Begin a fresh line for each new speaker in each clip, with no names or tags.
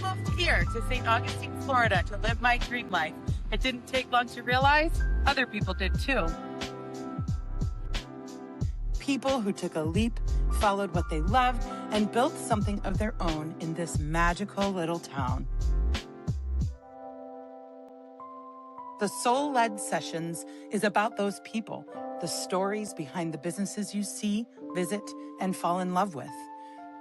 I moved here to St. Augustine, Florida to live my dream life. It didn't take long to realize other people did too. People who took a leap, followed what they loved, and built something of their own in this magical little town. The Soul-Led Sessions is about those people, the stories behind the businesses you see, visit, and fall in love with.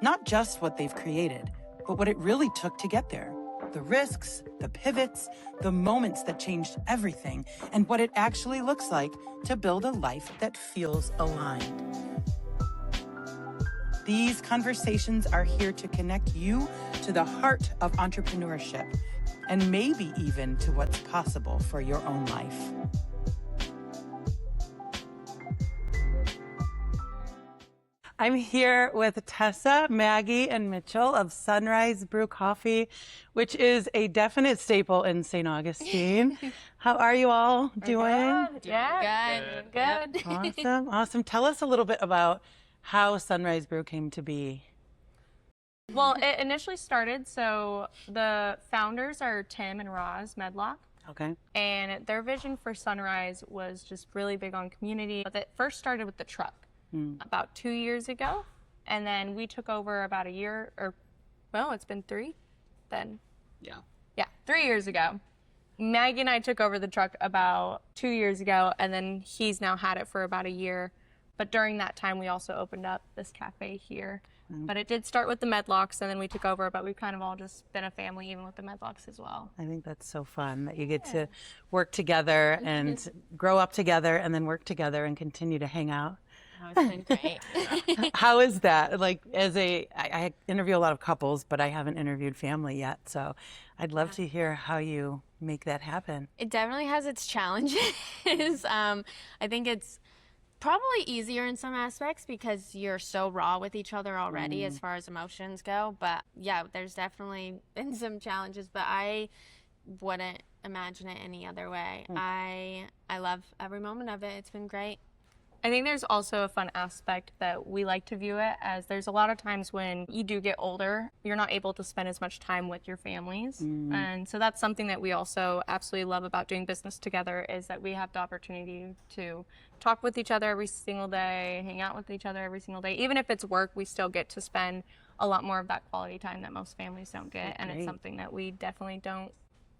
Not just what they've created, but what it really took to get there. The risks, the pivots, the moments that changed everything, and what it actually looks like to build a life that feels aligned. These conversations are here to connect you to the heart of entrepreneurship, and maybe even to what's possible for your own life. I'm here with Tessa, Maggie, and Mitchell of Sunrise Brew Coffee, which is a definite staple in St. Augustine. How are you all doing?
Good. Yeah, good.
Awesome, awesome. Tell us a little bit about how Sunrise Brew came to be.
Well, it initially started, so the founders are Tim and Roz Medlock.
Okay.
And their vision for Sunrise was just really big on community. It first started with the truck about 2 years ago. And then we took over about a year, or, well, it's been 3 then. Yeah, 3 years ago. Maggie and I took over the truck about 2 years ago, and then he's now had it for about a year. But during that time, we also opened up this cafe here. But it did start with the Medlocks, and then we took over, but we've kind of all just been a family, even with the Medlocks as well.
I think that's so fun that you get to work together and grow up together and then work together and continue to hang out.
Oh, it's been great.
How is that? Like, I interview a lot of couples, but I haven't interviewed family yet. So I'd love to hear how you make that happen.
It definitely has its challenges. I think it's probably easier in some aspects because you're so raw with each other already as far as emotions go. But yeah, there's definitely been some challenges, but I wouldn't imagine it any other way. I love every moment of it. It's been great.
I think there's also a fun aspect that we like to view it as there's a lot of times when you do get older, you're not able to spend as much time with your families. And so that's something that we also absolutely love about doing business together is that we have the opportunity to talk with each other every single day, hang out with each other every single day. Even if it's work, we still get to spend a lot more of that quality time that most families don't get. And it's something that we definitely don't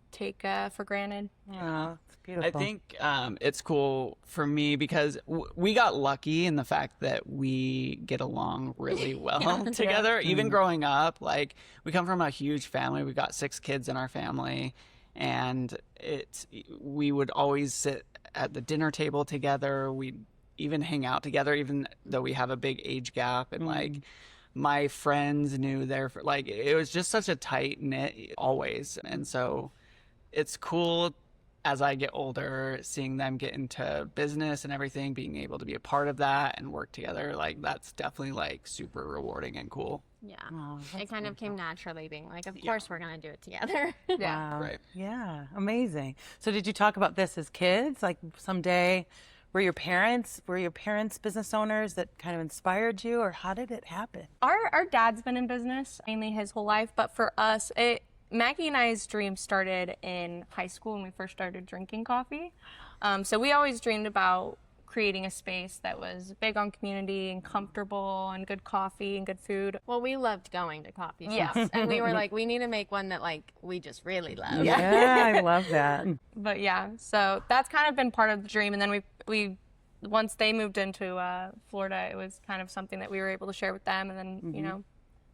take for granted.
Yeah, it's beautiful.
I think it's cool for me because we got lucky in the fact that we get along really well together. Even growing up, like we come from a huge family. We got 6 kids in our family, and we would always sit at the dinner table together. We'd even hang out together, even though we have a big age gap. And like my friends knew like it was just such a tight knit always. And so it's cool as I get older, seeing them get into business and everything, being able to be a part of that and work together. Like that's definitely like super rewarding and cool.
Yeah.
Oh,
It kind of came naturally being like, of course we're going to do it together.
Wow.
Right.
Yeah, amazing. So did you talk about this as kids? Like someday, were your parents business owners that kind of inspired you, or how did it happen?
Our dad's been in business mainly his whole life, but for us, Maggie and I's dream started in high school when we first started drinking coffee. So we always dreamed about creating a space that was big on community and comfortable and good coffee and good food.
Well, we loved going to coffee shops.
Yeah.
And we were like, we need to make one that like we just really love.
Yeah, I love that.
But yeah, so that's kind of been part of the dream. And then we once they moved into Florida, it was kind of something that we were able to share with them. And then, you know,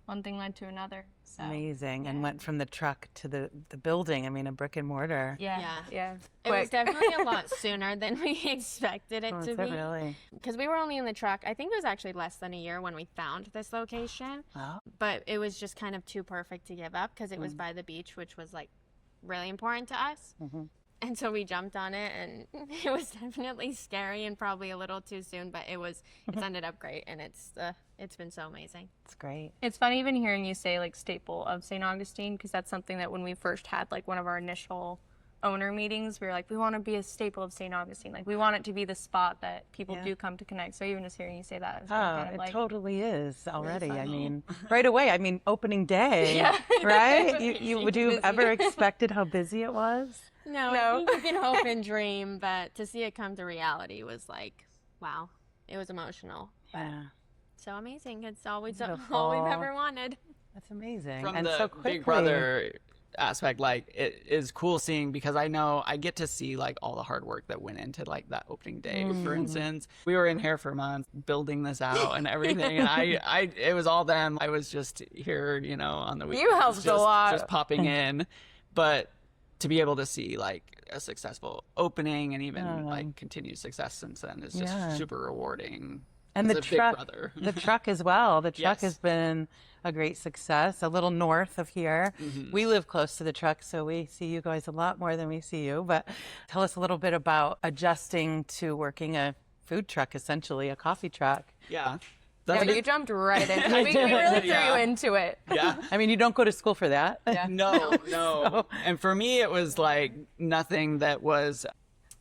one thing led to another. So,
Amazing. And went from the truck to the building. I mean, a brick and mortar.
Yeah.
It was definitely a lot sooner than we expected it to
Is it
be.
really?
Because we were only in the truck, I think it was actually less than a year when we found this location.
Wow.
But it was just kind of too perfect to give up because it was by the beach, which was like really important to us. And so we jumped on it, and it was definitely scary and probably a little too soon, but it's ended up great, and it's been so amazing.
It's great.
It's fun even hearing you say like staple of St. Augustine, because that's something that when we first had like one of our initial owner meetings, we were like, we want to be a staple of St. Augustine. Like, we want it to be the spot that people do come to connect. So even just hearing you say that is kind of
it
like,
totally is already. I mean, right away. I mean, opening day, right? Would you have ever expected how busy it was?
No, I think you can hope and dream, but to see it come to reality was like, wow, it was emotional.
Yeah.
So amazing. It's always
Beautiful.
all we've ever wanted.
That's amazing.
From
and
the
so quickly.
Big Brother aspect, like, it is cool seeing, because I know I get to see like all the hard work that went into like that opening day. For instance, we were in here for months building this out and everything, and I it was all them. I was just here, you know, on the weekends.
You helped a lot.
Just popping in, but to be able to see like a successful opening and even like continued success since then is just super rewarding.
And
as
the
a Big
truck,
Brother.
the truck as well. The truck
Yes.
has been a great success, a little north of here. We live close to the truck, so we see you guys a lot more than we see you. But tell us a little bit about adjusting to working a food truck, essentially, a coffee truck.
Yeah.
yeah, you jumped right in. We really threw you into it.
Yeah.
I mean, you don't go to school for that.
No. And for me, it was like nothing that was,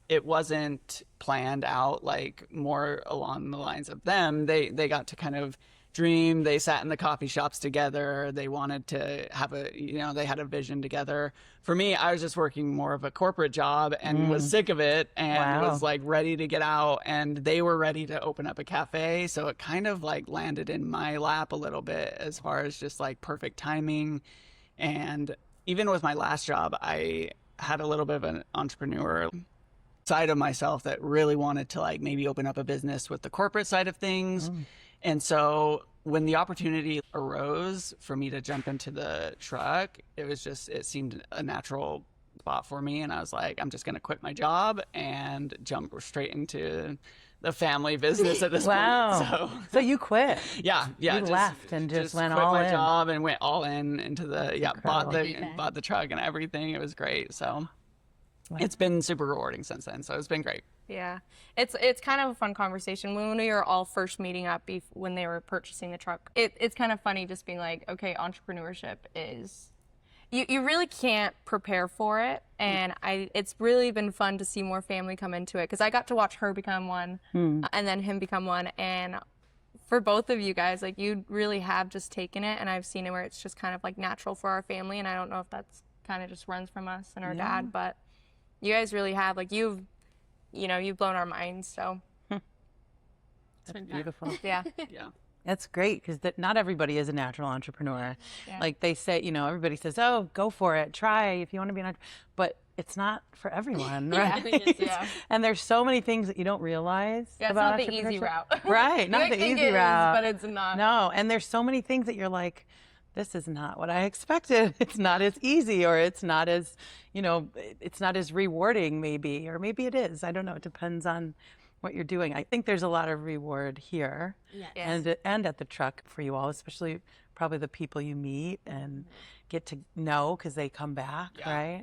it wasn't planned out, like more along the lines of them. They got to kind of dream. They sat in the coffee shops together. They wanted to have they had a vision together. For me, I was just working more of a corporate job and was sick of it and was like ready to get out, and they were ready to open up a cafe. So it kind of like landed in my lap a little bit as far as just like perfect timing. And even with my last job, I had a little bit of an entrepreneur side of myself that really wanted to like maybe open up a business with the corporate side of things. And so when the opportunity arose for me to jump into the truck, it seemed a natural spot for me. And I was like, I'm just going to quit my job and jump straight into the family business at this point.
So you quit.
Yeah.
You left and just went
quit
all
my
in.
job and went all in into bought
Incredible.
the truck and everything. It was great. So it's been super rewarding since then. So it's been great.
Yeah, it's kind of a fun conversation. When we were all first meeting up when they were purchasing the truck, it's kind of funny just being like, okay, entrepreneurship is, you really can't prepare for it. And it's really been fun to see more family come into it, because I got to watch her become one and then him become one. And for both of you guys, like, you really have just taken it, and I've seen it where it's just kind of like natural for our family. And I don't know if that's kind of just runs from us and our dad, but you guys really have, like, you've blown our minds. So
That's beautiful.
yeah.
Yeah.
That's great, because not everybody is a natural entrepreneur. Like they say, everybody says, oh, go for it, try if you want to be an entrepreneur. But it's not for everyone, right? And there's so many things that you don't realize about
it's not the easy route.
Right, not the easy route.
But it's not.
No, and there's so many things that you're like, this is not what I expected. It's not as easy, or it's not as, it's not as rewarding maybe, or maybe it is. I don't know. It depends on what you're doing. I think there's a lot of reward here and at the truck for you all, especially probably the people you meet and get to know because they come back, right?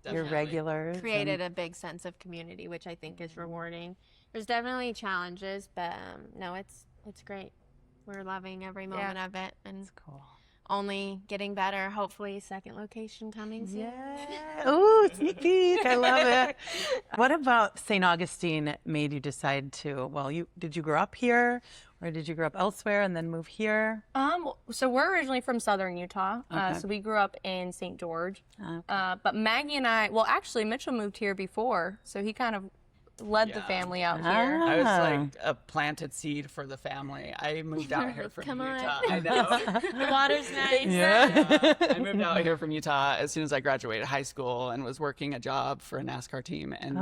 Definitely.
Your regulars.
Created a big sense of community, which I think is rewarding. There's definitely challenges, but no, it's great. We're loving every moment of it, and it's
cool.
Only getting better. Hopefully, second location coming soon.
Yeah. Ooh, sneak peek. I love it. What about St. Augustine made you decide to? Well, did you grow up here, or did you grow up elsewhere and then move here?
So we're originally from Southern Utah. So we grew up in St. George. But Maggie and actually Mitchell moved here before, so he kind of led the family out here.
I was like a planted seed for the family. I moved out here from Utah. I know.
The water's nice.
I moved out here from Utah as soon as I graduated high school and was working a job for a NASCAR team, and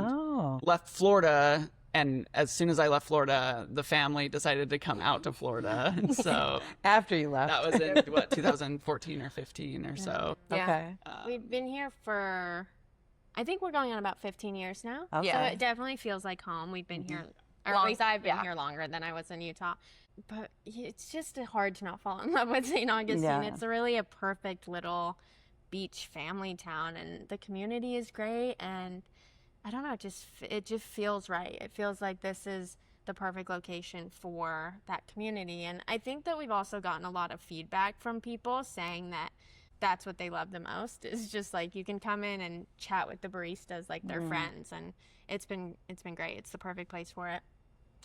left Florida. And as soon as I left Florida, the family decided to come out to Florida. So
after you left,
that was in 2014 or 15 or so.
Okay.
We've been here for, I think we're going on about 15 years now.
Okay.
So it definitely feels like home. We've been here, or at least I've been here longer than I was in Utah. But it's just hard to not fall in love with St. Augustine.
Yeah.
It's really a perfect little beach family town, and the community is great. And I don't know, it just feels right. It feels like this is the perfect location for that community. And I think that we've also gotten a lot of feedback from people saying that that's what they love the most, is just like you can come in and chat with the baristas like they're friends, and it's been great. It's the perfect place for it.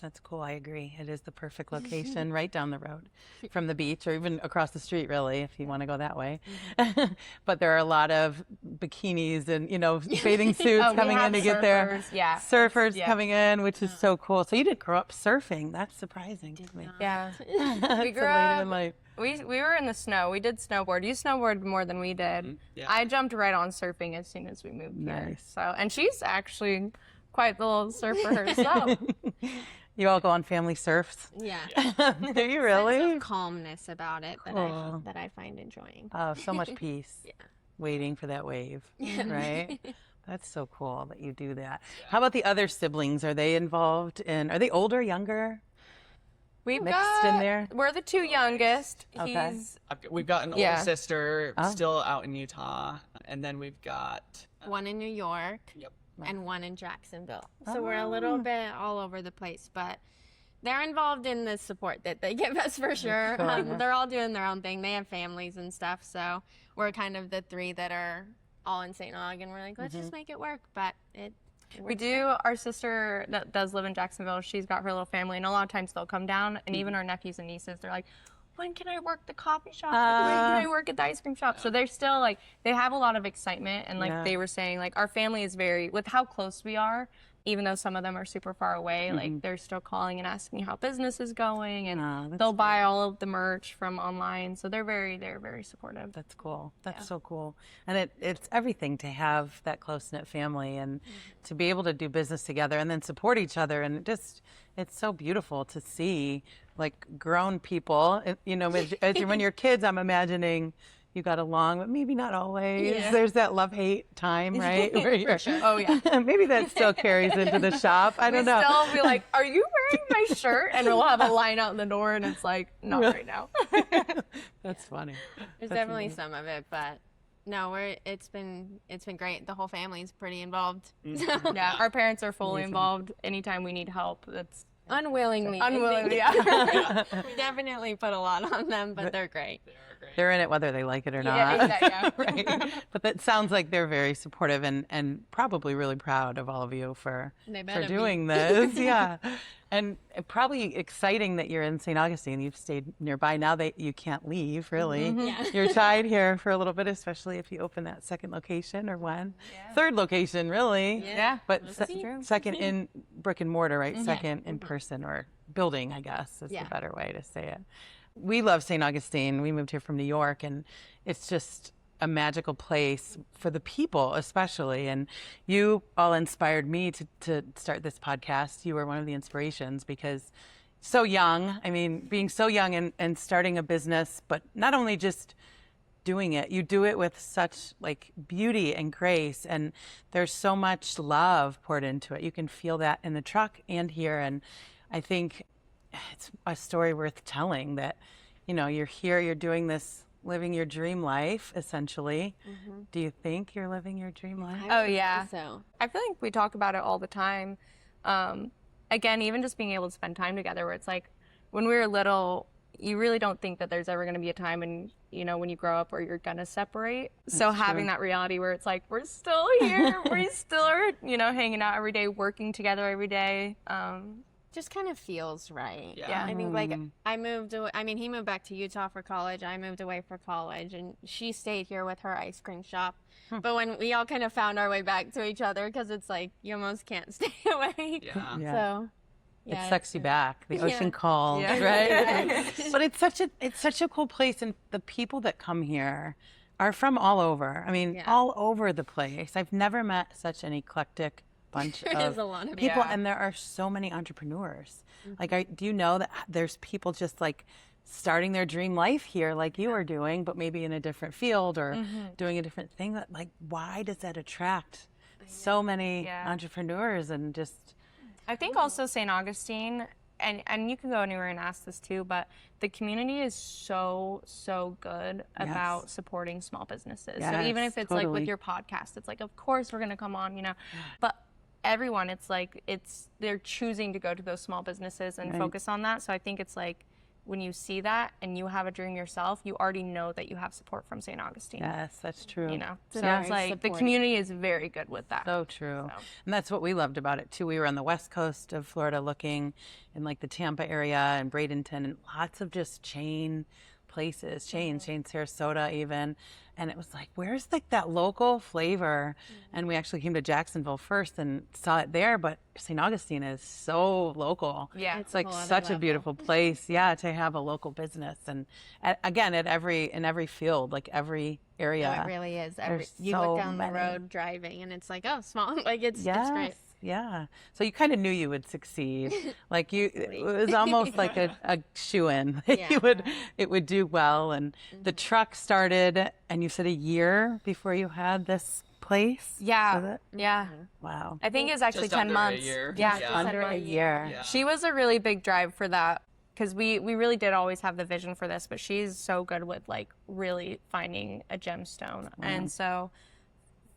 That's cool. I agree. It is the perfect location right down the road from the beach, or even across the street, really, if you want to go that way. But there are a lot of bikinis and, bathing suits coming in to get there.
Yeah.
Surfers coming in, which is so cool. So you didn't grow up surfing. That's surprising to me.
Yeah.
We
grew up- We were in the snow. We did snowboard. You snowboarded more than we did.
Yeah.
I jumped right on surfing as soon as we moved here.
Nice.
So, and she's actually quite the little surfer herself.
You all go on family surfs?
Yeah.
Do you really?
Sense of calmness about it that I find enjoying.
Oh, so much peace.
Yeah.
Waiting for that wave, right? That's so cool that you do that. How about the other siblings? Are they involved are they older, younger?
We've
Mixed
got,
in there?
We're the two youngest.
Okay.
We've got an
Yeah.
older sister
Oh.
still out in Utah, and then we've got
One in New York.
Yep.
And one in Jacksonville. So we're a little bit all over the place, but they're involved in the support that they give us for sure.
Sure.
They're all doing their own thing. They have families and stuff, so we're kind of the three that are all in St. Aug, and we're like, let's just make it work. But it
We do. Our sister that does live in Jacksonville, she's got her little family, and a lot of times they'll come down, and even our nephews and nieces, they're like, when can I work the coffee shop? When can I work at the ice cream shop? So they're still like, they have a lot of excitement, and like they were saying, like our family is very, with how close we are, even though some of them are super far away, like they're still calling and asking how business is going, and they'll buy all of the merch from online. So they're very supportive.
That's cool. That's so cool. And it's everything to have that close-knit family and to be able to do business together and then support each other. And it's so beautiful to see like grown people, when you're kids, I'm imagining you got along, but maybe not always.
Yeah.
There's that love-hate time, right? Where you're,
Oh yeah.
maybe that still carries into the shop. I don't know.
Still be like, are you wearing my shirt? And we'll have a line out in the door, and it's like, not right now.
That's funny.
There's definitely some of it, but no, it's been great. The whole family's pretty involved.
Yeah, our parents are fully involved. Anytime we need help, that's
Unwillingly.
yeah.
We definitely put a lot on them, but they're great.
They're in it whether they like it or not.
Yeah,
Right. But that sounds like they're very supportive and probably really proud of all of you for doing this. Yeah. And probably exciting that you're in St. Augustine. You've stayed nearby. Now that you can't leave, really.
Yeah.
You're tied here for a little bit, especially if you open that second location or one. Yeah. Third location, really.
Yeah.
But
true.
second in brick and mortar, right? Second in person or building, I guess, is the better way to say it. We love St. Augustine. We moved here from New York, and it's just a magical place for the people, especially. And you all inspired me to start this podcast. You were one of the inspirations because so young, being so young and starting a business, but not only just doing it, you do it with such like beauty and grace, and there's so much love poured into it. You can feel that in the truck and here. And I think it's a story worth telling that, you're here, you're doing this, living your dream life, essentially. Do you think you're living your dream life?
Oh, yeah.
So
I feel like we talk about it all the time. Again, even just being able to spend time together, where it's like when we were little, you really don't think that there's ever going to be a time when you grow up where you're going to separate. So having that reality where it's like, we're still here, we still are, hanging out every day, working together every day.
just kind of feels right.
Yeah.
I think like I moved away. I mean, he moved back to Utah for college. I moved away for college, and she stayed here with her ice cream shop. But when we all kind of found our way back to each other, because it's like you almost can't stay away.
Yeah.
Yeah.
So yeah,
it sucks you back. The ocean calls,
Yeah.
right? But it's such a cool place, and the people that come here are from all over. I mean, all over the place. I've never met such an eclectic bunch
There
of
is a lot of
people,
Yeah.
and there are so many entrepreneurs. Like, do you know that there's people just like starting their dream life here, like you are doing, but maybe in a different field or doing a different thing? That like, why does that attract so many entrepreneurs and just?
I think also St. Augustine, and you can go anywhere and ask this too, but the community is so good about supporting small businesses. So even if it's like with your podcast, it's like, of course we're going to come on, you know, but everyone, it's like, they're choosing to go to those small businesses and focus on that. So I think it's like, when you see that and you have a dream yourself, you already know that you have support from St. Augustine.
Yes, that's true.
You know, so
very
it's like the
supportive.
community is very good with that.
So true.
So.
And that's what we loved about it too. We were on the west coast of Florida looking in like the Tampa area and Bradenton, and lots of just chain places, chain Sarasota even. And it was like, where's like that local flavor? And we actually came to Jacksonville first and saw it there, but St. Augustine is so local.
Yeah.
It's like
a whole other
such a
level.
beautiful place, yeah, to have a local business. And again, in every field, like every area.
No, it really is.
There's
You
so
look down
many.
the road driving, and it's like, oh, small. Like it's great.
Yeah. So you kind of knew you would succeed. Like it was almost like a shoo-in.
Yeah.
It would do well. And the truck started, and you said a year before you had this place?
Yeah.
Was it?
Yeah.
Wow.
I think it's actually
Just
10
under a
months.
year.
Yeah.
Yeah.
just
Under a year.
Yeah.
She was a really big drive for that because we really did always have the vision for this, but she's so good with like really finding a gemstone. And so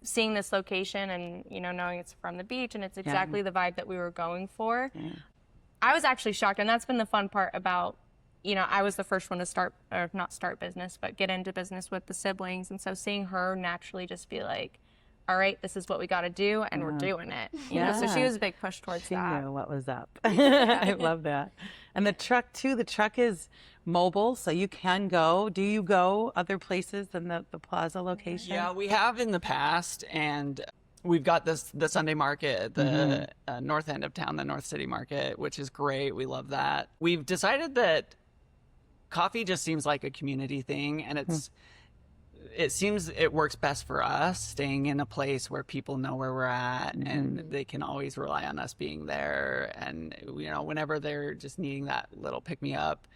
seeing this location and, you know, knowing it's from the beach and it's exactly the vibe that we were going for, I was actually shocked. And that's been the fun part about, you know, I was the first one to start, or not start business, but get into business with the siblings. And so seeing her naturally just be like, all right, this is what we got to do, and we're doing it. You know, so she was a big push towards
She
that.
knew what was up. I love that. And the truck too, the truck is mobile, so you can go. Do you go other places than the plaza location?
Yeah, we have in the past, and we've got the Sunday market at the north end of town, the North City Market, which is great. We love that. We've decided that coffee just seems like a community thing, and it seems it works best for us staying in a place where people know where we're at and they can always rely on us being there. And, you know, whenever they're just needing that little pick me up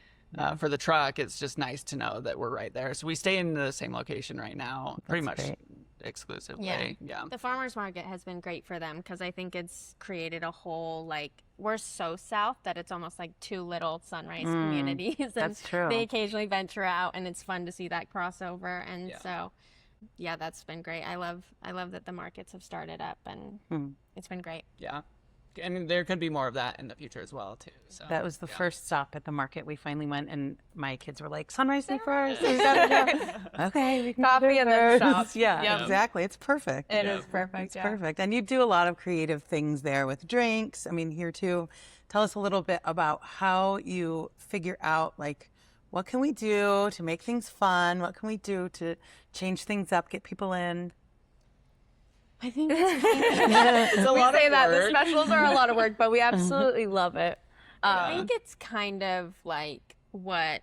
for the truck, it's just nice to know that we're right there. So we stay in the same location right now, pretty much
great.
exclusively. Yeah.
The farmers market has been great for them because I think it's created a whole, like, we're so south that it's almost like two little Sunrise communities. And
that's true.
They occasionally venture out, and it's fun to see that crossover. And
Yeah.
so, yeah, that's been great. I love that the markets have started up, and it's been great.
Yeah. And there could be more of that in the future as well, too. So
That was the first stop at the market. We finally went, and my kids were like, "Sunrise day first." We gotta go. Okay, we can
Coffee
go
and then
first.
shop.
Yeah,
Yep.
exactly. It's perfect.
It is perfect.
It's
yeah.
perfect. And you do a lot of creative things there with drinks. I mean, here too. Tell us a little bit about how you figure out, like, what can we do to make things fun? What can we do to change things up, get people in?
I think it's
it's a
We
lot
say
of
that the
work.
specials are a lot of work, but we absolutely love it.
I think it's kind of like what,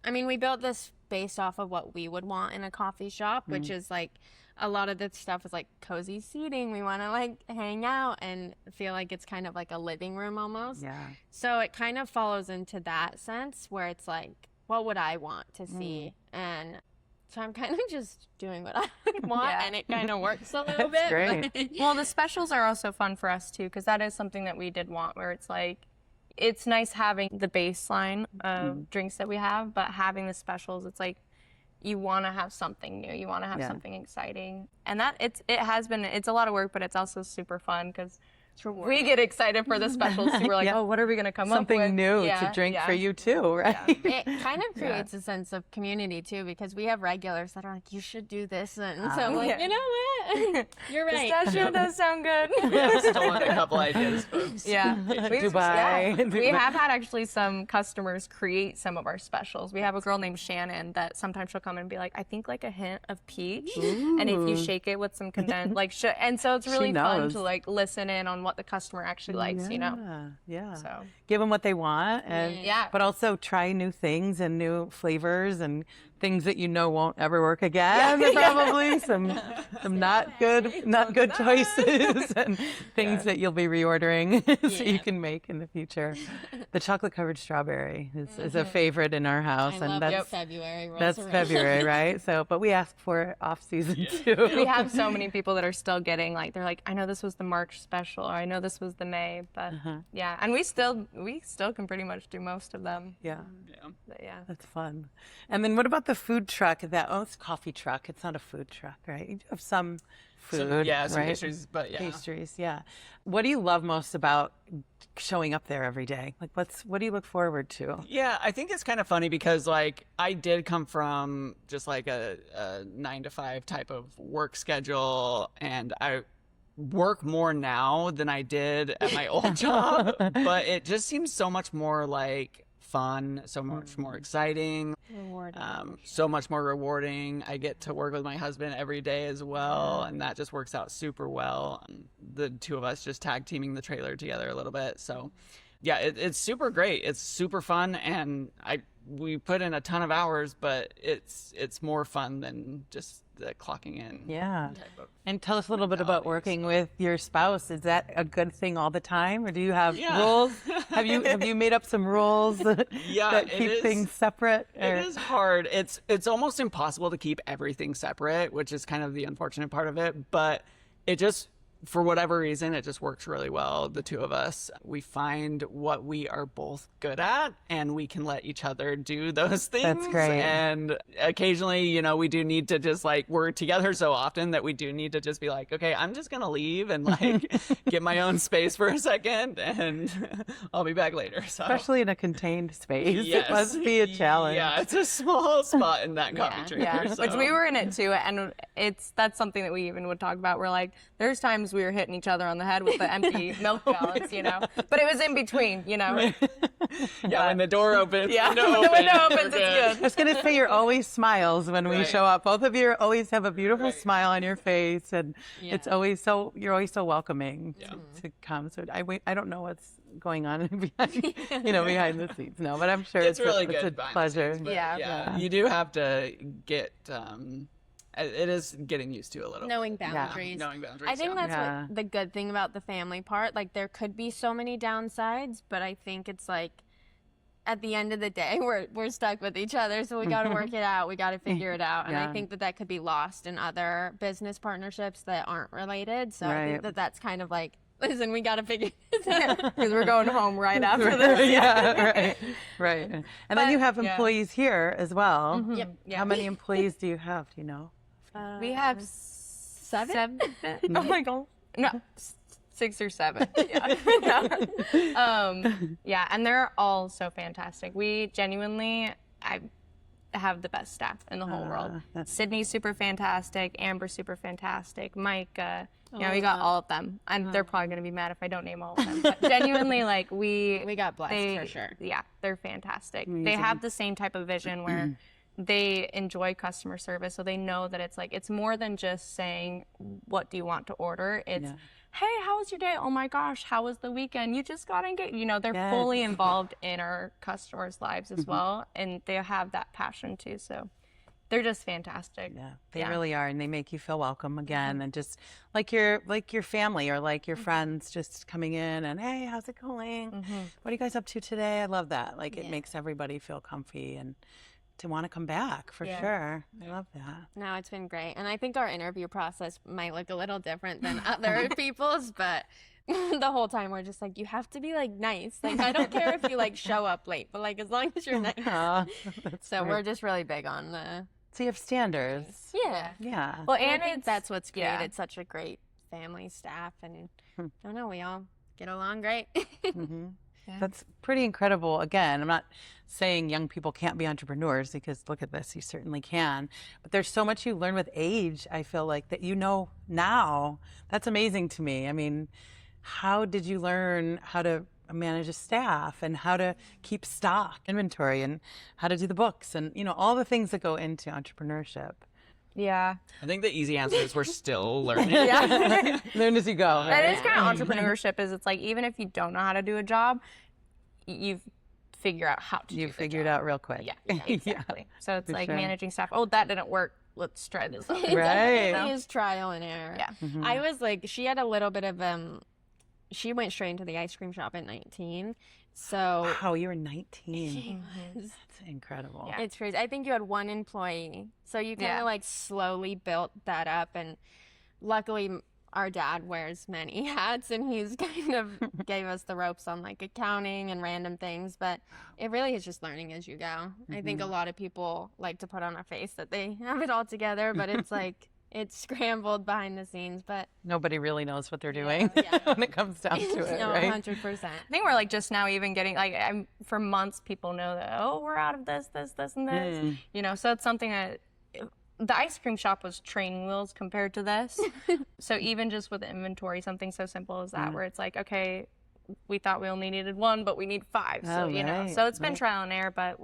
I mean, we built this based off of what we would want in a coffee shop, which is like a lot of the stuff is like cozy seating. We want to like hang out and feel like it's kind of like a living room almost.
Yeah.
So it kind of follows into that sense where it's like, what would I want to see? And so I'm kind of just doing what I would want,
Yeah.
and it kind of works a little
That's
bit.
great.
but-
Well, the specials are also fun for us too, because that is something that we did want, where it's like, it's nice having the baseline of drinks that we have, but having the specials, it's like, you want to have something new, you want to have something exciting, and that it's a lot of work, but it's also super fun because we get excited for the specials too. We're like, oh, what are we gonna come up with?
Something new
Yeah,
to drink
yeah.
for you too, right?
It kind of creates a sense of community too, because we have regulars that are like, you should do this, and so I'm like,
Yeah.
you know what, you're right.
Pistachio does sound good.
Yeah, stolen a couple ideas, folks.
Yeah.
Dubai.
We have had actually some customers create some of our specials. We have a girl named Shannon that sometimes she'll come and be like, I think like a hint of peach. And if you shake it with some condensed, and so it's really fun
knows.
to like listen in on what the customer actually likes, you know?
Yeah.
So.
Give them what they want, and
Yeah.
but also try new things and new flavors and things that you know won't ever work again. Probably some not good choices and things that you'll be reordering so you can make in the future. The chocolate covered strawberry is a favorite in our house,
I
and
love
that's
that February rolls
that's
around.
February, right? So, but we ask for it off season too.
We have so many people that are still getting like, they're like, I know this was the March special, or I know this was the May, but yeah. And we still can pretty much do most of them.
Yeah.
But yeah.
That's fun. And then what about the food truck, it's a coffee truck. It's not a food truck, right? You have some food,
some
right?
pastries, but yeah.
Pastries, yeah. What do you love most about showing up there every day? Like, what do you look forward to?
Yeah, I think it's kind of funny because like I did come from just like a 9 to 5 type of work schedule, and I work more now than I did at my old job, but it just seems so much more like fun, so much more exciting,
Rewarding.
so much more rewarding. I get to work with my husband every day as well, and that just works out super well. The two of us just tag teaming the trailer together a little bit, so yeah, it's super great. It's super fun, and we put in a ton of hours, but it's more fun than just the clocking in.
Yeah.
type of
And tell us a little bit about
mentality,
working
so.
with your spouse. Is that a good thing all the time, or do you have
Yeah.
rules? Have you made up some rules that
Yeah, it
keep
is.
things separate?
It is hard. It's almost impossible to keep everything separate, which is kind of the unfortunate part of it. But it just, for whatever reason, it just works really well. The two of us, we find what we are both good at, and we can let each other do those things.
That's great.
And occasionally, we do need to just like, we're together so often that we do need to just be like, okay, I'm just gonna leave and like get my own space for a second, and I'll be back later. So.
Especially in a contained space.
Yes.
It must be a challenge.
Yeah, it's a small spot in that coffee trailer.
Yeah,
so.
which we were in it too, and that's something that we even would talk about. We're like, there's times we were hitting each other on the head with the empty milk gallons, but it was in between,
Yeah, when the door opens,
Yeah,
window
when the window
opens,
opens,
we're
it's
good.
I was going to say, you're always smiles when we
Right.
show up. Both of you always have a beautiful
Right.
smile on your face, and it's always you're always so welcoming
Yeah.
to come. So I don't know what's going on behind, behind the scenes. No, but I'm sure
It's really
it's
good
a
behind the
pleasure.
scenes, but
Yeah.
you do have to get. It is getting used to a little.
Knowing boundaries.
Knowing boundaries.
I think
yeah.
that's
Yeah.
what the good thing about the family part. Like, there could be so many downsides, but I think it's like, at the end of the day, we're stuck with each other, so we got to work it out. We got to figure it out, and
Yeah.
I think that could be lost in other business partnerships that aren't related. So I
Right.
think that's kind of like, listen, we got to figure this out.
because we're going home right after this.
Yeah, right. And then you have
yeah.
employees here as well.
Yep.
Yeah.
How many employees do you have? Do you know?
We have seven. Oh my god, no, 6 or 7. Yeah. Yeah, and they're all so fantastic. We genuinely, I have the best staff in the whole world.
that's-
Sydney's super fantastic. Amber's super fantastic. Mike, we got all of them. And they're probably gonna be mad if I don't name all of them. But genuinely, like we
got blessed for sure.
Yeah, they're fantastic. They have the same type of vision where they enjoy customer service, so they know that it's more than just saying, what do you want to order? It's, hey, how was your day? Oh my gosh, how was the weekend? You just got engaged. They're
Yes.
fully involved in our customers' lives as well, and they have that passion too. So they're just fantastic.
Yeah, they really are, and they make you feel welcome again, and just like your family or like your friends, just coming in and, hey, how's it going? What are you guys up to today? I love that. Like, it makes everybody feel comfy and to want to come back for sure. I love that.
No, it's been great. And I think our interview process might look a little different than other people's, but the whole time we're just like, you have to be like nice. Like, I don't care if you like show up late, but like as long as you're nice. So we're just really big on the
So you have standards.
yeah.
Yeah.
Well,
And
and
I think that's what's great.
yeah.
It's such a great family staff, and I don't know, we all get along great.
That's pretty incredible. Again, I'm not saying young people can't be entrepreneurs, because look at this, you certainly can. But there's so much you learn with age, I feel like, that now. That's amazing to me. I mean, how did you learn how to manage a staff and how to keep stock, inventory, and how to do the books and, all the things that go into entrepreneurship?
yeah.
I think the easy answer is we're still learning.
Learn as you go.
That
right?
is kind of entrepreneurship. Is it's like, even if you don't know how to do a job, you figure out how to.
You
do the
figured
job.
out real quick.
Yeah, exactly. So it's
for
like
sure.
managing staff. Oh, that didn't work. Let's try this.
Right.
Definitely is trial and error.
Yeah.
I was like, she had a little bit of she went straight into the ice cream shop at 19. So
Wow, you were 19.
she was.
That's incredible.
Yeah.
It's crazy. I think you had one employee, so you kind of
Yeah.
like slowly built that up, and luckily our dad wears many hats, and he's kind of gave us the ropes on like accounting and random things, but it really is just learning as you go. I think a lot of people like to put on a face that they have it all together, but it's like it's scrambled behind the scenes, but
Nobody really knows what they're doing
yeah.
when it comes down to it,
no,
right?
100%.
I think we're like just now even getting like for months people know that, oh, we're out of this, and this, you know, so it's something that the ice cream shop was training wheels compared to this. So even just with inventory, something so simple as that, where it's like, okay, we thought we only needed 1, but we need 5. So, you know, so it's been trial and error, but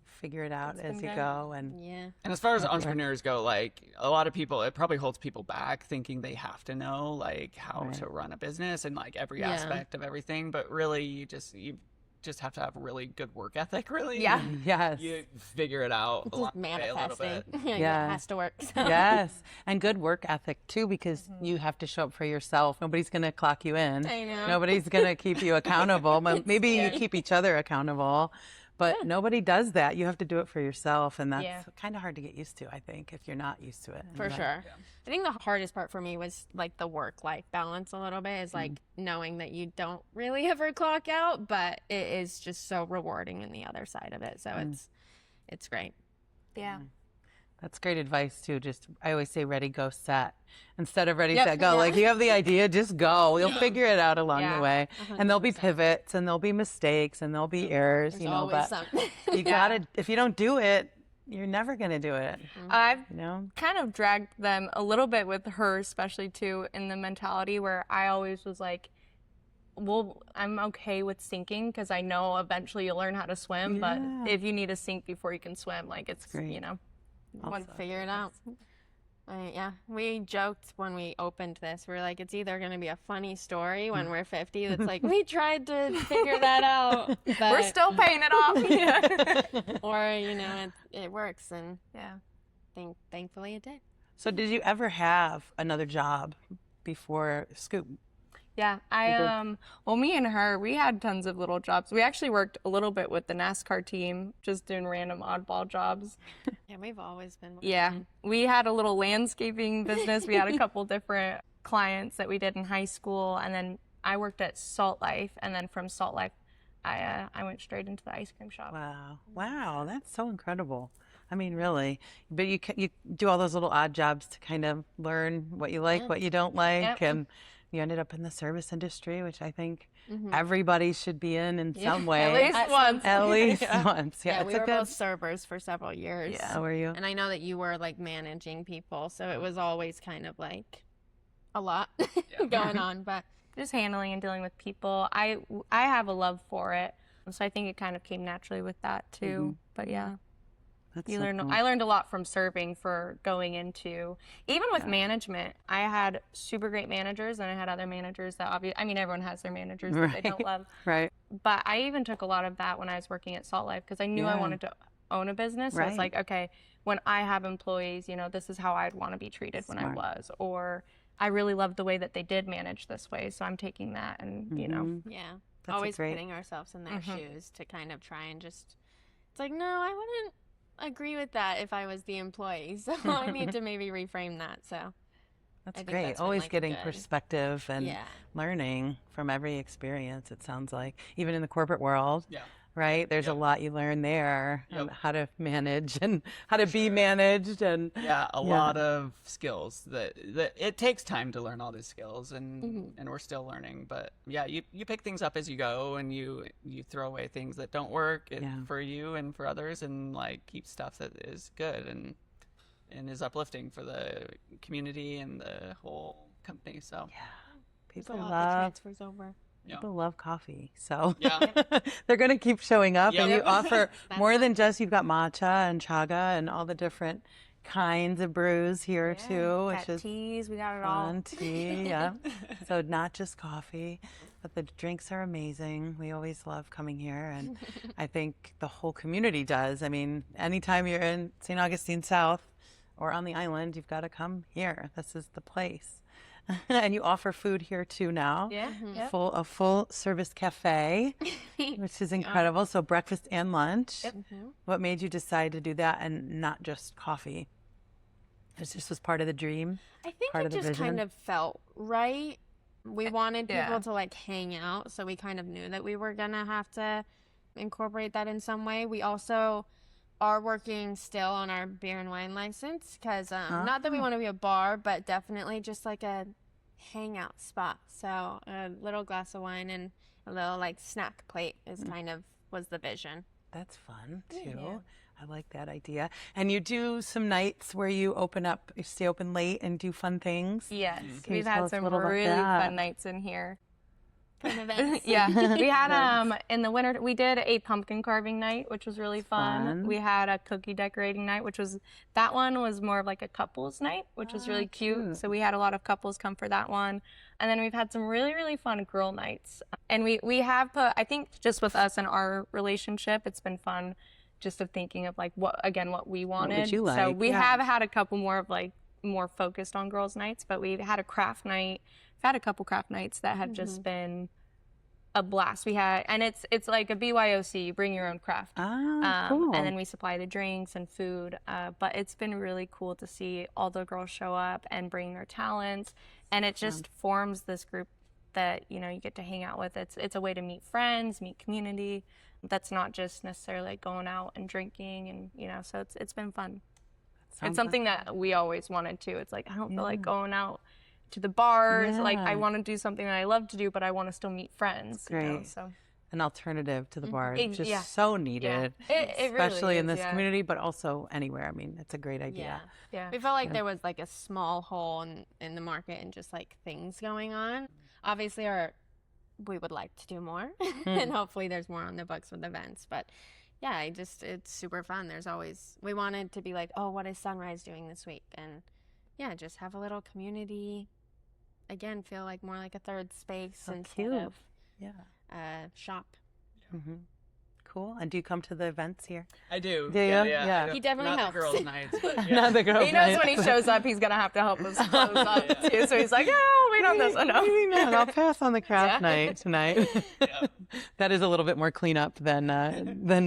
Figure it out as you
good.
go. And
And as far as entrepreneurs go, like a lot of people, it probably holds people back thinking they have to know like how to run a business and like every aspect of everything. But really, you just have to have a really good work ethic, really.
Yeah.
Yes.
You figure it out
Just
a little
manifesting.
bit.
Yeah, it has to work. So.
Yes. And good work ethic too, because you have to show up for yourself. Nobody's going to clock you in.
I know.
Nobody's going to keep you accountable. Maybe you keep each other accountable, but nobody does that. You have to do it for yourself. And that's kind of hard to get used to, I think, if you're not used to it.
For sure. I think the hardest part for me was like the work-life balance a little bit, is like knowing that you don't really ever clock out, but it is just so rewarding in the other side of it. So it's great.
Yeah.
That's great advice too. Just, I always say ready, go, set. Instead of ready, set, go. Like you have the idea, just go. You'll figure it out along the way. 100%. And there'll be pivots and there'll be mistakes and there'll be errors,
There's
you know,
always
but
something.
you gotta, if you don't do it, you're never going to do it.
I've
You know?
kind of dragged them a little bit with her, especially too, in the mentality where I always was like, well, I'm okay with sinking because I know eventually you'll learn how to swim, but if you need to sink before you can swim, like it's, you know.
One figure it out. We joked when we opened this. We're like, it's either going to be a funny story when we're 50 that's like, we tried to figure that out, but
We're still paying it off.
or you know, it works, and thankfully it did.
So did you ever have another job before Scoop?
Yeah, well, me and her, we had tons of little jobs. We actually worked a little bit with the NASCAR team, just doing random oddball jobs.
Yeah, we've always been working.
Yeah, we had a little landscaping business. We had a couple different clients that we did in high school, and then I worked at Salt Life, and then from Salt Life, I went straight into the ice cream shop.
Wow, that's so incredible. I mean, really. But you do all those little odd jobs to kind of learn what you like, what you don't like, and you ended up in the service industry, which I think everybody should be in some way.
At least once.
At least once.
Yeah,
it's
we
a
were
good...
both servers for several years.
Yeah, were you?
And I know that you were like managing people, so it was always kind of like a lot going on, but
just handling and dealing with people. I have a love for it, so I think it kind of came naturally with that too. But yeah.
That's
You
so
learn.
cool.
I learned a lot from serving for going into, even with management. I had super great managers, and I had other managers that I mean, everyone has their managers that they don't love.
Right.
But I even took a lot of that when I was working at Salt Life, because I knew I wanted to own a business. So it's like, okay, when I have employees, you know, this is how I'd want to be treated when I was, or I really loved the way that they did manage this way, so I'm taking that, and you know,
That's
always
great...
putting ourselves in their shoes to kind of try and just, it's like, no, I wouldn't agree with that if I was the employee, so I need to maybe reframe that. So
That's great. That's always getting perspective and
Yeah.
learning from every experience, it sounds like. Even in the corporate world,
Yeah.
right? There's a lot you learn there on how to manage and how to be managed. And
a lot of skills that it takes time to learn all these skills, and we're still learning. But yeah, you pick things up as you go, and you throw away things that don't work for you and for others, and like keep stuff that is good and is uplifting for the community and the whole company. So
people
That
love
transfers over.
people love coffee, so
Yeah.
they're going to keep showing up. And
Yep.
you offer more than just, you've got matcha and chaga and all the different kinds of brews here too, which is
teas, we got it all.
fun. Tea, so not just coffee, but the drinks are amazing. We always love coming here, and I think the whole community does. I mean, anytime you're in St. Augustine South or on the island, you've got to come here. This is the place. And you offer food here too now. A full service cafe, which is incredible. So breakfast and lunch. What made you decide to do that and not just coffee? This was part of the dream.
I think
part
it
of the
just
vision?
kind of felt right. We wanted people
Yeah.
to like hang out, so we kind of knew that we were gonna have to incorporate that in some way. We also are working still on our beer and wine license because not that we want to be a bar, but definitely just like a hangout spot. So a little glass of wine and a little like snack plate is kind of was the vision.
That's fun too.
Yeah.
I like that idea. And you do some nights where you stay open late and do fun things.
Yes,
Can you
we've
tell
had
us a
some
little about
really
that?
fun nights in here.
Fun events.
Yeah, we had in the winter we did a pumpkin carving night, which was really fun. We had a cookie decorating night, that one was more of like a couples night, which was really cute. So we had a lot of couples come for that one. And then we've had some really, really fun girl nights. And we have put, I think just with us and our relationship, it's been fun just of thinking of like what we wanted.
would you
So
like?
we
Yeah.
have had a couple more of like more focused on girls nights, but we've had a craft night. We've had a couple craft nights that have just been a blast. We had, and it's like a BYOC, you bring your own craft.
Cool.
And then we supply the drinks and food. But it's been really cool to see all the girls show up and bring their talents. And it just forms this group that, you get to hang out with. It's a way to meet friends, meet community. That's not just necessarily like going out and drinking and, so it's been fun. It's something that we always wanted to. It's like, I don't feel like going out to the bars. Like I want to do something that I love to do, but I want to still meet friends.
Great.
So
An alternative to the bar,
Ex-
just
yeah.
so needed,
It really
especially in
is,
this
yeah.
community, but also anywhere. I mean, it's a great idea.
yeah.
We felt like there was like a small hole in the market and just like things going on. Obviously, we would like to do more, and hopefully there's more on the books with events. But yeah, it's super fun. We wanted to be like, oh, what is Sunrise doing this week? And yeah, just have a little community. Again, feel like more like a third space instead of shop.
Mm-hmm. Cool. And do you come to the events here?
I do.
Do you?
Yeah.
Yeah.
He definitely
Not
helps.
the girls' nights, but yeah.
Not the girls'
He knows
night.
when he shows up, he's gonna have to help us close up too. So he's like, "Oh, wait on this." No.
Maybe not. I'll pass on the craft
Yeah.
night tonight. That is a little bit more cleanup than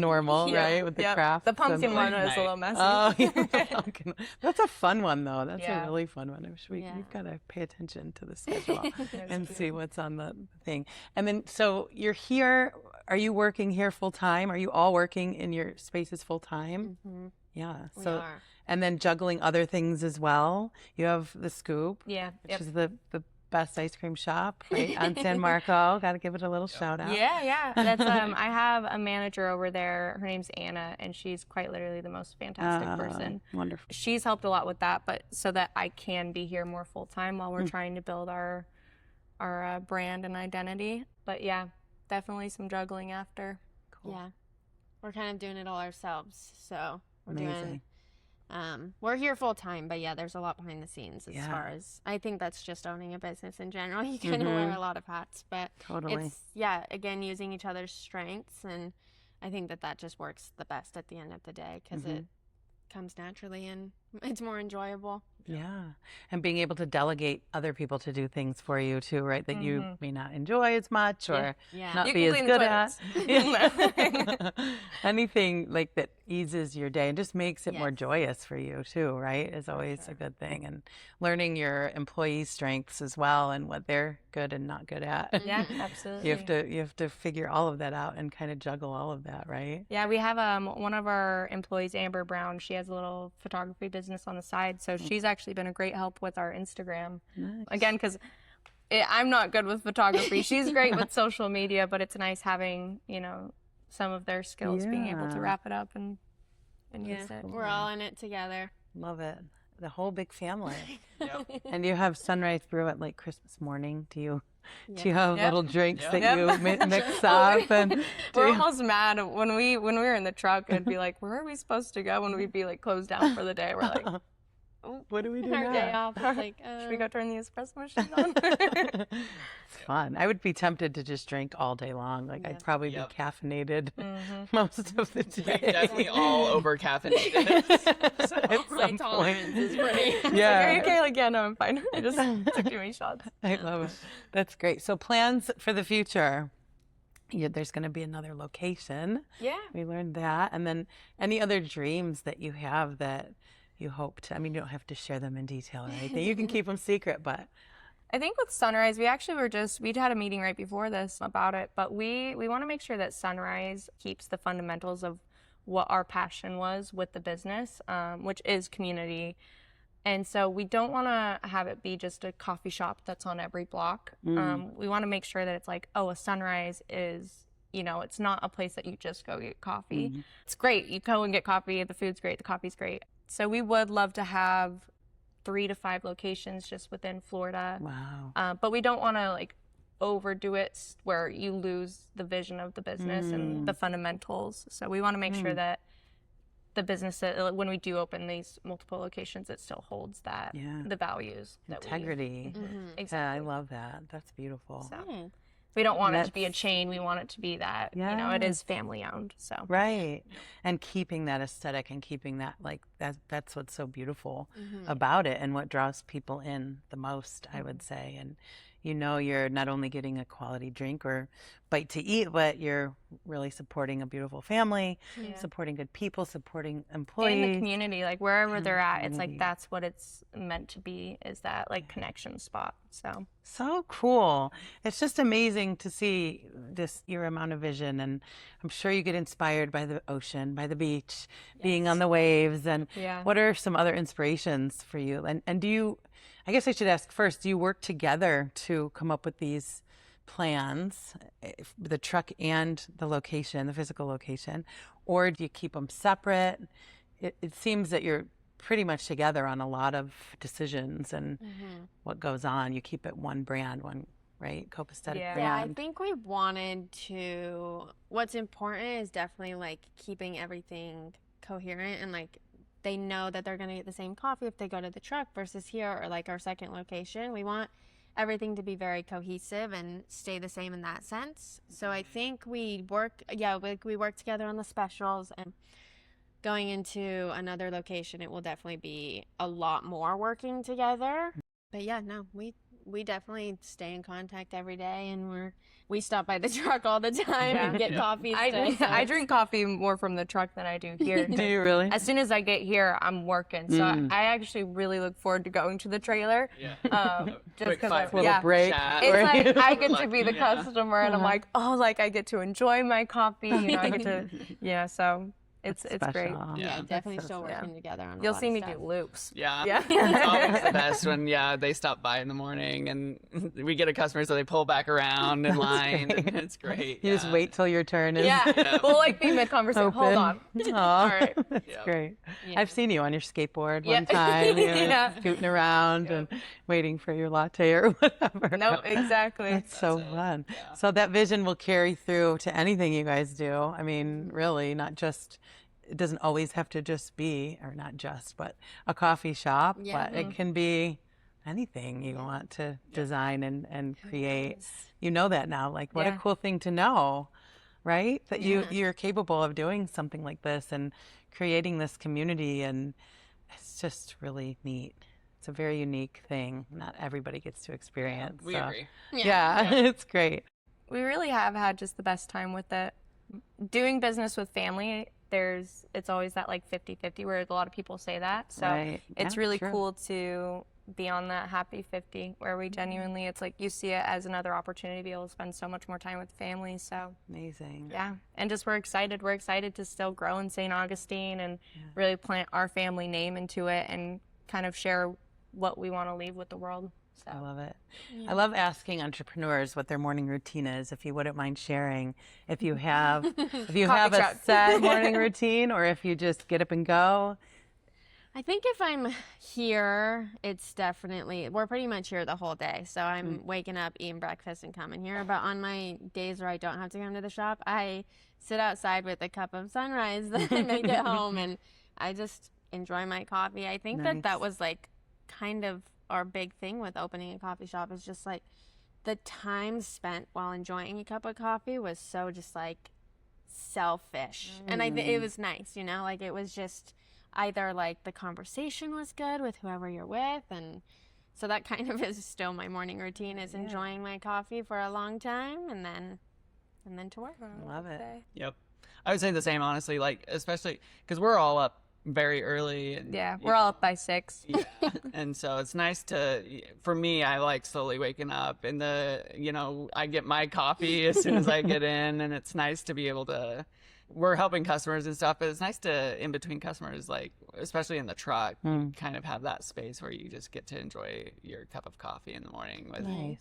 normal,
Yeah.
right? With the
Yep.
craft.
The pumpkin
and-
one is
night.
a little messy.
Oh, yeah, the pumpkin. That's a fun one, though. That's
Yeah.
a really fun one. I wish we've got to pay attention to the schedule and see what's on the thing. And then, so you're here. Are you working here full time? Are you all working in your spaces full time?
Mm-hmm.
Yeah.
We
So,
are.
and then juggling other things as well. You have the Scoop,
Yeah.
which is the best ice cream shop, right, on San Marco. Got to give it a little shout out.
Yeah. That's I have a manager over there. Her name's Anna, and she's quite literally the most fantastic person.
Wonderful.
She's helped a lot with that, but so that I can be here more full time while we're trying to build our brand and identity. But yeah, definitely some juggling after.
Cool.
Yeah. We're kind of doing it all ourselves. So we're
Amazing.
we're here full time, but yeah, there's a lot behind the scenes as
Yeah.
far as I think that's just owning a business in general. You kind of wear a lot of hats, but
Totally.
it's again, using each other's strengths, and I think that just works the best at the end of the day because it comes naturally and it's more enjoyable.
Yeah. And being able to delegate other people to do things for you too, right? That you may not enjoy as much or
Yeah.
not
You
be
can
as
clean
good
the
at. Anything like that eases your day and just makes it more
Yes.
joyous for you too, right? Is always a good thing. And learning your employees' strengths as well and what they're good and not good at.
Yeah, absolutely.
You have to figure all of that out and kind of juggle all of that, right?
Yeah, we have one of our employees, Amber Brown. She has a little photography business on the side, so she's actually been a great help with our Instagram.
Nice.
Again, because I'm not good with photography. She's great with social media, but it's nice having some of their skills, being able to
Yeah.
wrap it up and use it.
We're all in it together.
Love it. The whole big family.
Yep.
And you have Sunrise Brew at like Christmas morning. Do you have little drinks that
Yep.
you mix up? And
We're almost mad when we were in the truck. It'd be like, where are we supposed to go? When we'd be like closed down for the day, we're like,
what do we do
Our day
now?
off, it's like,
should we go turn the espresso machine on?
It's fun. I would be tempted to just drink all day long. Like I'd probably
Yep.
be caffeinated most of the
We're
day.
definitely all over caffeinated.
At
my
some
tolerance
point.
is pretty.
Yeah.
Are you okay? Like, yeah, no, I'm fine. I just took too many shots.
I love it. That's great. So plans for the future. Yeah, there's going to be another location.
Yeah.
We learned that. And then any other dreams that you have that you hope to, I mean, you don't have to share them in detail or anything. You can keep them secret, but.
I think with Sunrise, we'd had a meeting right before this about it, but we want to make sure that Sunrise keeps the fundamentals of what our passion was with the business, which is community. And so we don't want to have it be just a coffee shop that's on every block. We want to make sure that it's like, oh, a Sunrise is, it's not a place that you just go get coffee. It's great. You go and get coffee. The food's great. The coffee's great. So we would love to have 3 to 5 locations just within Florida.
Wow.
But we don't want to like overdo it where you lose the vision of the business and the fundamentals. So we want to make sure that the business, when we do open these multiple locations, it still holds that, the values.
Integrity.
Exactly.
Yeah, I love that. That's beautiful.
So we don't want it to be a chain. We want it to be that, it is family owned. So.
Right. And keeping that aesthetic and keeping that, like, that's what's so beautiful about it and what draws people in the most, I would say. And you're not only getting a quality drink or bite to eat, but you're really supporting a beautiful family, supporting good people, supporting employees.
And the community, like wherever they're at, it's like that's what it's meant to be, is that like connection spot. So
cool. It's just amazing to see your amount of vision, and I'm sure you get inspired by the ocean, by the beach, being on the waves. And what are some other inspirations for you? And do you, I guess I should ask first, do you work together to come up with these plans, the truck and the location, the physical location, or do you keep them separate? It seems that you're pretty much together on a lot of decisions and what goes on. You keep it one brand, right? Copacetic brand.
Yeah, I think we wanted to, what's important is definitely like keeping everything coherent and like they know that they're going to get the same coffee if they go to the truck versus here or like our second location. We want everything to be very cohesive and stay the same in that sense. So I think we work together on the specials, and going into another location, it will definitely be a lot more working together. But yeah, no, we definitely stay in contact every day, and we stop by the truck all the time and get coffee.
I drink coffee more from the truck than I do here.
Do you really?
As soon as I get here, I'm working. So I actually really look forward to going to the trailer. Just because
little break.
It's like I get to be the customer, and I'm like, I get to enjoy my coffee. I get to, so. It's great.
Yeah, definitely still working together on
You'll see me
stuff.
do loops.
Yeah. It's always the best when, they stop by in the morning and we get a customer, so they pull back around in line. And it's great.
You just wait till your turn. Is
We'll like be mid-conversation. Hold on.
All right. That's great. Yeah. I've seen you on your skateboard one time, scooting around and waiting for your latte or whatever.
Nope, exactly.
That's so fun. Yeah. So that vision will carry through to anything you guys do. I mean, really, not just, it doesn't always have to just be, or not just, but a coffee shop, but it can be anything you want to design and create. You know that now, like what a cool thing to know, right? That you're capable of doing something like this and creating this community, and it's just really neat. It's a very unique thing. Not everybody gets to experience.
We agree.
Yeah, it's great.
We really have had just the best time with it. Doing business with family, it's always that like 50-50 where a lot of people say that. So it's really cool to be on that happy 50 where we genuinely, it's like you see it as another opportunity to be able to spend so much more time with family. So
amazing.
Yeah. And just we're excited to still grow in St. Augustine and really plant our family name into it and kind of share what we want to leave with the world. So.
I love it. I love asking entrepreneurs what their morning routine is. If you wouldn't mind sharing, if you have a set morning routine, or if you just get up and go.
I think if I'm here, it's definitely, we're pretty much here the whole day. So I'm waking up, eating breakfast, and coming here. But on my days where I don't have to come to the shop, I sit outside with a cup of Sunrise that I make at home, and I just enjoy my coffee. I think that was like kind of our big thing with opening a coffee shop, is just like the time spent while enjoying a cup of coffee was so just like selfish. And it was nice, like it was just either like the conversation was good with whoever you're with, and so that kind of is still my morning routine, is enjoying my coffee for a long time and then to work.
I love it.
Yep. I would say the same, honestly, like especially because we're all up very early. And,
Yeah, we're all up by 6.
yeah. And so it's nice for me, I like slowly waking up and I get my coffee as soon as I get in, and it's nice to be able to, we're helping customers and stuff, but it's nice to, in between customers, like, especially in the truck, you kind of have that space where you just get to enjoy your cup of coffee in the morning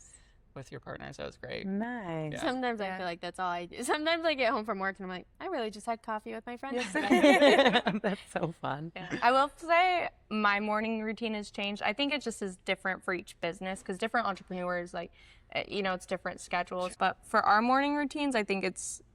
with your partner. So it's great.
Nice.
Yeah.
Sometimes I feel like that's all I do. Sometimes I get home from work and I'm like, I really just had coffee with my friends.
That's so fun.
Yeah. I will say my morning routine has changed. I think it just is different for each business because different entrepreneurs, like, it's different schedules. But for our morning routines, I think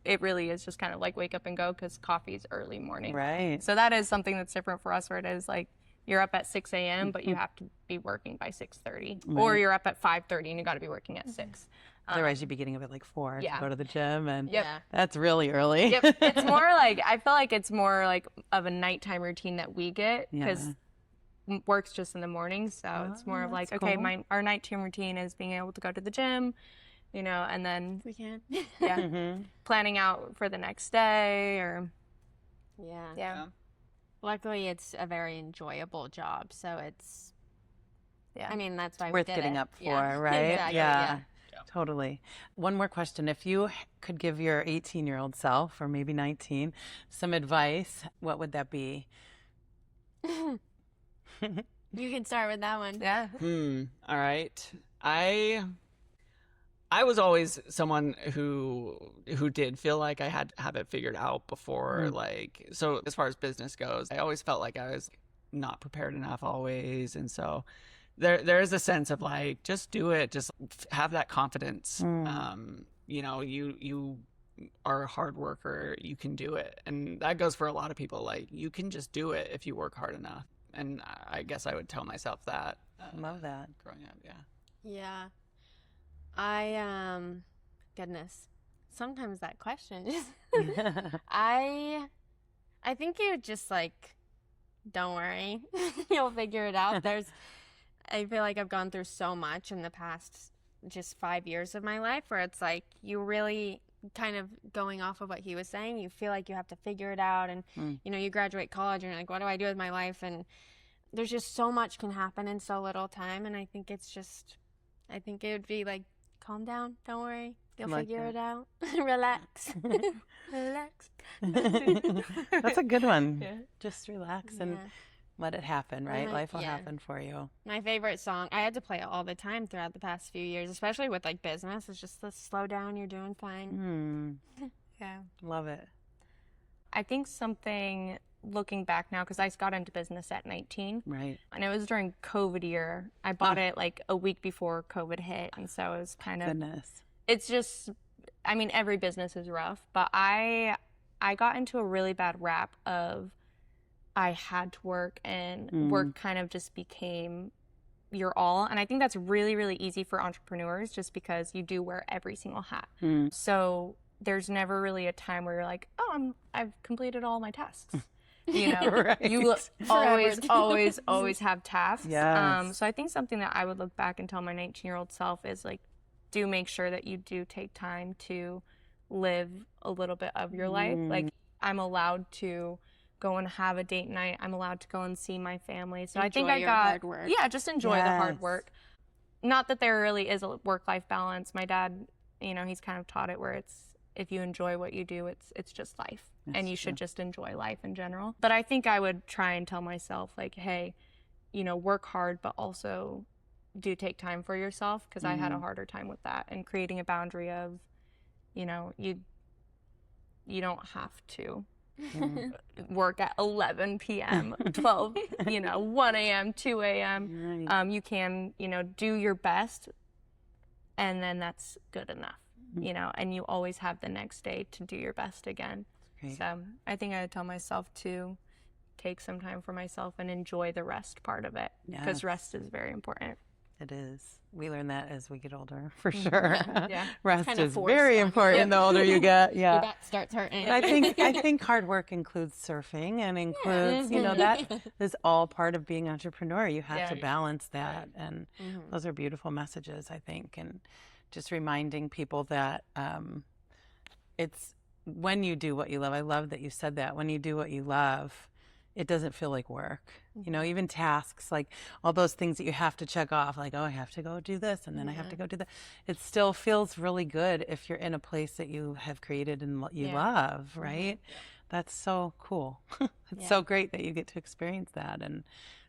it really is just kind of like wake up and go because coffee is early morning.
Right.
So that is something that's different for us where it is like you're up at 6 a.m., but you have to be working by 6:30.
Right.
Or you're up at 5:30 and you got to be working at 6.
Otherwise, you'd be getting up at like 4 to go to the gym, and
Yep.
that's really early.
Yep. It's more like, I feel like it's more like of a nighttime routine that we get because work's just in the morning. So it's more of like, okay,
cool.
our nighttime routine is being able to go to the gym, and then
We can.
planning out for the next day or
Yeah. Luckily, it's a very enjoyable job, so it's. I mean, that's why
Worth
we did
getting
it.
up for, right?
Exactly,
Yeah. Totally. One more question. If you could give your 18-year-old self, or maybe 19, some advice, what would that be?
You can start with that one.
Yeah.
All right. I was always someone who did feel like I had to have it figured out before, so as far as business goes, I always felt like I was not prepared enough always. And so there is a sense of like, just do it, just have that confidence. You are a hard worker, you can do it. And that goes for a lot of people. Like, you can just do it if you work hard enough. And I guess I would tell myself that.
Love that.
Growing up, yeah.
Yeah. Goodness. Sometimes that question is, I think you just like, don't worry, you'll figure it out. I feel like I've gone through so much in the past just 5 years of my life where it's like, you really kind of going off of what he was saying, you feel like you have to figure it out. And, you graduate college and you're like, what do I do with my life? And there's just so much can happen in so little time. And I think it would be like, calm down, don't worry, you'll figure it out. Relax. Relax.
That's a good one. Just relax and let it happen, right? Life will happen for you.
My favorite song, I had to play it all the time throughout the past few years, especially with like business. It's just the slow down, you're doing fine.
Yeah.
Love it.
I think something, looking back now, because I got into business at 19.
Right.
And it was during COVID year. I bought it like a week before COVID hit. And so it was kind of,
Goodness.
it's just, I mean, every business is rough, but I got into a really bad rap of I had to work, and work kind of just became your all. And I think that's really, really easy for entrepreneurs just because you do wear every single hat. So there's never really a time where you're like, oh, I've completed all my tasks.
Right.
You always have tasks.
Yes.
So I think something that I would look back and tell my 19-year-old self is like, do make sure that you do take time to live a little bit of your life. Like, I'm allowed to go and have a date night. I'm allowed to go and see my family. So I think I got
hard work.
Yeah, just enjoy the hard work. Not that there really is a work-life balance. My dad, he's kind of taught it where it's, if you enjoy what you do, it's just life. And you should just enjoy life in general. But I think I would try and tell myself, like, hey, work hard, but also do take time for yourself, because I had a harder time with that, and creating a boundary of, you don't have to work at 11 p.m., 12, 1 a.m., 2 a.m.
Right.
You can, do your best, and then that's good enough, and you always have the next day to do your best again.
Great.
So I think I would tell myself to take some time for myself and enjoy the rest part of it, because rest is very important.
It is. We learn that as we get older, for sure.
Yeah.
Rest
Kind of
is
forced
very
on you.
important the older you get. Yeah.
Your back starts hurting.
And I think hard work includes surfing and includes, that is all part of being an entrepreneur. You have to balance that. And those are beautiful messages, I think. And just reminding people that it's when you do what you love. I love that you said that. When you do what you love, it doesn't feel like work. You know, even tasks, like all those things that you have to check off, like, oh, I have to go do this and then I have to go do that. It still feels really good if you're in a place that you have created and you love, right? That's so cool. It's so great that you get to experience that, and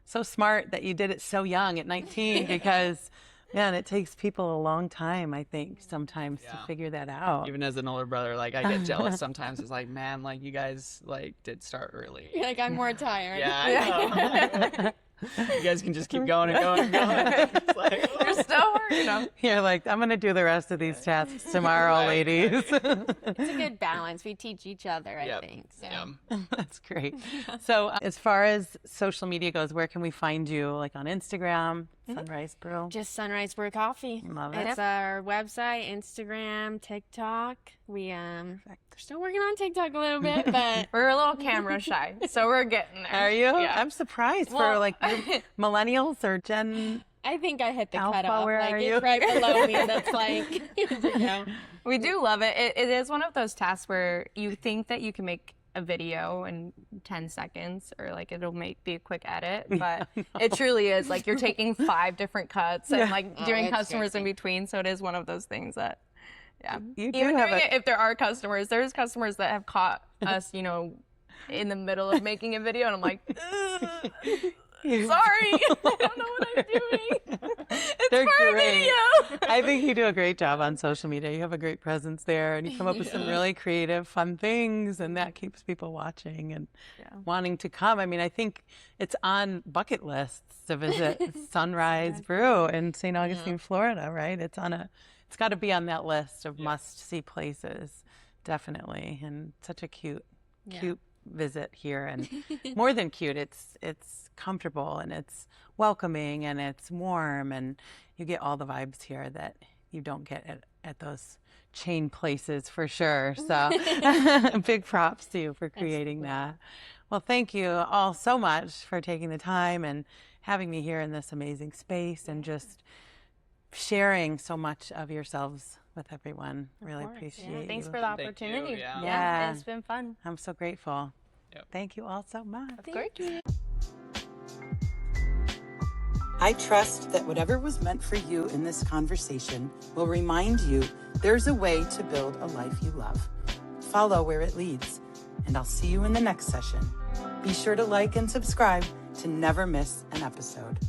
so smart that you did it so young at 19 because man, it takes people a long time, I think, sometimes to figure that out.
Even as an older brother, like I get jealous sometimes. It's like, man, like you guys like did start early.
You're like, I'm more tired.
Yeah, I know. You guys can just keep going and going and going. It's like,
You're still, you know.
You're like, I'm going to do the rest of these tasks tomorrow, ladies.
It's a good balance. We teach each other, I think. So.
That's great. So as far as social media goes, where can we find you? Like on Instagram, Sunrise Brew?
Just Sunrise Brew Coffee.
Love it.
It's our website, Instagram, TikTok. We're still working on TikTok a little bit, but
We're a little camera shy, so we're getting there.
Are you?
Yeah.
I'm surprised for like millennials or Gen.
I think I hit the
Alpha,
cutoff.
where
Like
are
it's
you?
right below me. That's like, you know.
We do love it. It is one of those tasks where you think that you can make a video in 10 seconds or like it'll be a quick edit, but it truly is like you're taking 5 different cuts and like doing
it's
customers in
tricky.
between. So it is one of those things that,
You do
even
have
doing it if there are customers, there's customers that have caught us, you know, in the middle of making a video and I'm like, sorry, I don't know what I'm doing. It's
They're
for a
great.
video.
I think you do a great job on social media. You have a great presence there, and you come up with some really creative, fun things, and that keeps people watching and wanting to come. I mean, I think it's on bucket lists to visit Sunrise Brew in St. Augustine, Florida, right? It's got to be on that list of must-see places, definitely. And such a cute visit here, and more than cute, it's comfortable and it's welcoming and it's warm, and you get all the vibes here that you don't get at those chain places for sure. So big props to you for creating that. Well, thank you all so much for taking the time and having me here in this amazing space and just sharing so much of yourselves with everyone. Really appreciate
Thanks
you.
for the opportunity.
Yeah.
It's been fun.
I'm so grateful. Thank you all so much.
Of course.
I trust that whatever was meant for you in this conversation will remind you there's a way to build a life you love. Follow where it leads, and I'll see you in the next session. Be sure to like and subscribe to never miss an episode.